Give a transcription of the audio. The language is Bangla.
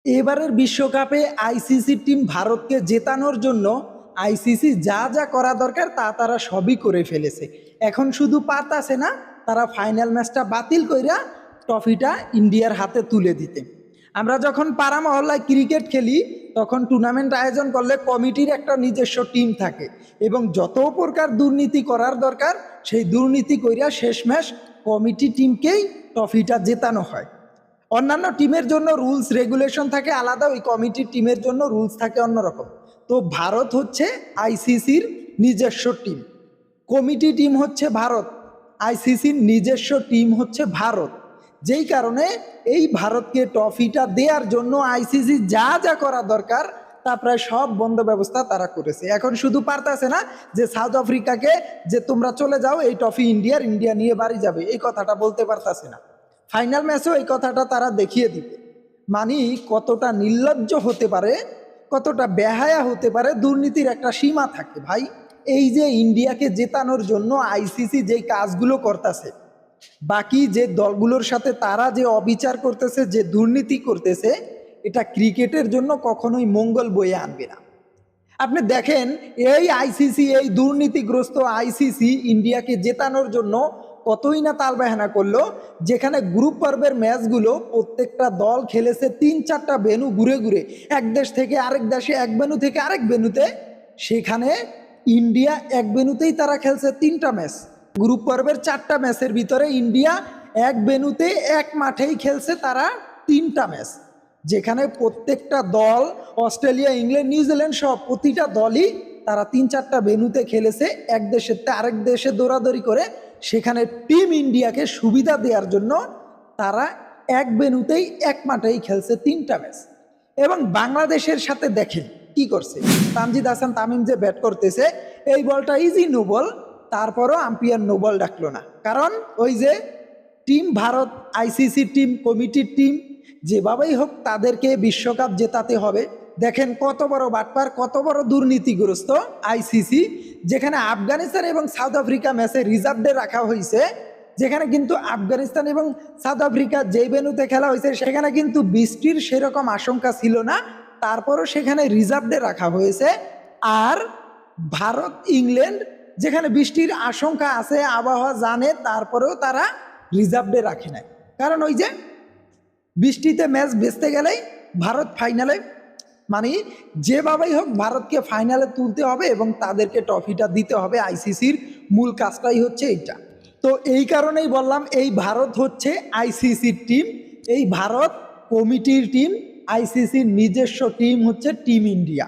এবারের বিশ্বকাপে আইসিসি টিম ভারতকে জেতানোর জন্য আইসিসি যা যা করা দরকার তা তারা সবই করে ফেলেছে। এখন শুধু পারতাছে না তারা ফাইনাল ম্যাচটা বাতিল কইরা ট্রফিটা ইন্ডিয়ার হাতে তুলে দিতে। আমরা যখন পাড়া মহল্লায় ক্রিকেট খেলি তখন টুর্নামেন্ট আয়োজন করলে কমিটির একটা নিজস্ব টিম থাকে এবং যত প্রকার দুর্নীতি করার দরকার সেই দুর্নীতি কইরা শেষমেশ কমিটি টিমকেই ট্রফিটা জেতানো হয়। অন্যান্য টিমের জন্য রুলস রেগুলেশন থাকে আলাদা, ওই কমিটির টিমের জন্য রুলস থাকে অন্যরকম। তো ভারত হচ্ছে আইসিসির নিজস্ব টিম, কমিটি টিম হচ্ছে ভারত, আইসিসির নিজস্ব টিম হচ্ছে ভারত। যেই কারণে এই ভারতকে ট্রফিটা দেওয়ার জন্য আইসিসি যা যা করা দরকার তা প্রায় সব বন্ধ ব্যবস্থা তারা করেছে। এখন শুধু পারতেছে না যে সাউথ আফ্রিকাকে যে তোমরা চলে যাও, এই ট্রফি ইন্ডিয়া নিয়ে বাড়ি যাবে, এই কথাটা বলতে পারতেছে না। ফাইনাল ম্যাচেও এই কথাটা তারা দেখিয়ে দিবে। মানে কতটা নির্লজ্জ হতে পারে, কতটা বেহায়া হতে পারে, দুর্নীতির একটা সীমা থাকে ভাই। এই যে ইন্ডিয়াকে জেতানোর জন্য আইসিসি যেই কাজগুলো করতেছে, বাকি যে দলগুলোর সাথে তারা যে অবিচার করতেছে, যে দুর্নীতি করতেছে, এটা ক্রিকেটের জন্য কখনোই মঙ্গল বয়ে আনবে না। আপনি দেখেন এই আইসিসি, এই দুর্নীতিগ্রস্ত আইসিসি ইন্ডিয়াকে জেতানোর জন্য কতই না তালবাহানা করলো। যেখানে গ্রুপ পর্বের ম্যাচগুলো প্রত্যেকটা দল খেলেছে 3-4টা ভেন্যু ঘুরে ঘুরে, এক দেশ থেকে আরেক দেশে, এক ভেন্যু থেকে আরেক ভেন্যুতে, সেখানে ইন্ডিয়া এক ভেন্যুতেই তারা খেলছে 3টা ম্যাচ। গ্রুপ পর্বের 4টা ম্যাচের ভিতরে ইন্ডিয়া এক ভেন্যুতে এক মাঠেই খেলছে তারা 3টা ম্যাচ, যেখানে প্রত্যেকটা দল অস্ট্রেলিয়া, ইংল্যান্ড, নিউজিল্যান্ড সব প্রতিটা দলই তারা 3-4টা ভেন্যুতে খেলেছে, এক দেশের আরেক দেশে দৌড়াদৌড়ি করে। সেখানে টিম ইন্ডিয়াকে সুবিধা দেওয়ার জন্য তারা এক ভেন্যুতেই এক মাঠেই খেলছে 3টা ম্যাচ। এবং বাংলাদেশের সাথে দেখেন কি করছে, তানজিদ হাসান তামিম যে ব্যাট করতেছে, এই বলটা ইজি নো বল, তারপরও আম্পায়ার নো বল ডাকলো না। কারণ ওই যে টিম ভারত, আইসিসি টিম, কমিটির টিম, যেভাবেই হোক তাদেরকে বিশ্বকাপ জেতাতে হবে। দেখেন কত বড় বাটপার, কত বড় দুর্নীতিগ্রস্ত আইসিসি। যেখানে আফগানিস্তান এবং সাউথ আফ্রিকা ম্যাচে রিজার্ভ ডে রাখা হয়েছে, যেখানে কিন্তু আফগানিস্তান এবং সাউথ আফ্রিকা যেই ভেন্যুতে খেলা হয়েছে সেখানে কিন্তু বৃষ্টির সেরকম আশঙ্কা ছিল না, তারপরও সেখানে রিজার্ভ ডে রাখা হয়েছে। আর ভারত ইংল্যান্ড যেখানে বৃষ্টির আশঙ্কা আছে, আবহাওয়া জানে, তারপরেও তারা রিজার্ভ ডে রাখে নাই। কারণ ওই যে বৃষ্টিতে ম্যাচ ভেস্তে গেলেই ভারত ফাইনালে, মানে যেভাবেই হোক ভারতকে ফাইনালে তুলতে হবে এবং তাদেরকে ট্রফিটা দিতে হবে। আইসিসির মূল কাজটাই হচ্ছে এইটা। তো এই কারণেই বললাম এই ভারত হচ্ছে আইসিসির টিম, এই ভারত কমিটির টিম, আইসিসির নিজস্ব টিম হচ্ছে টিম ইন্ডিয়া।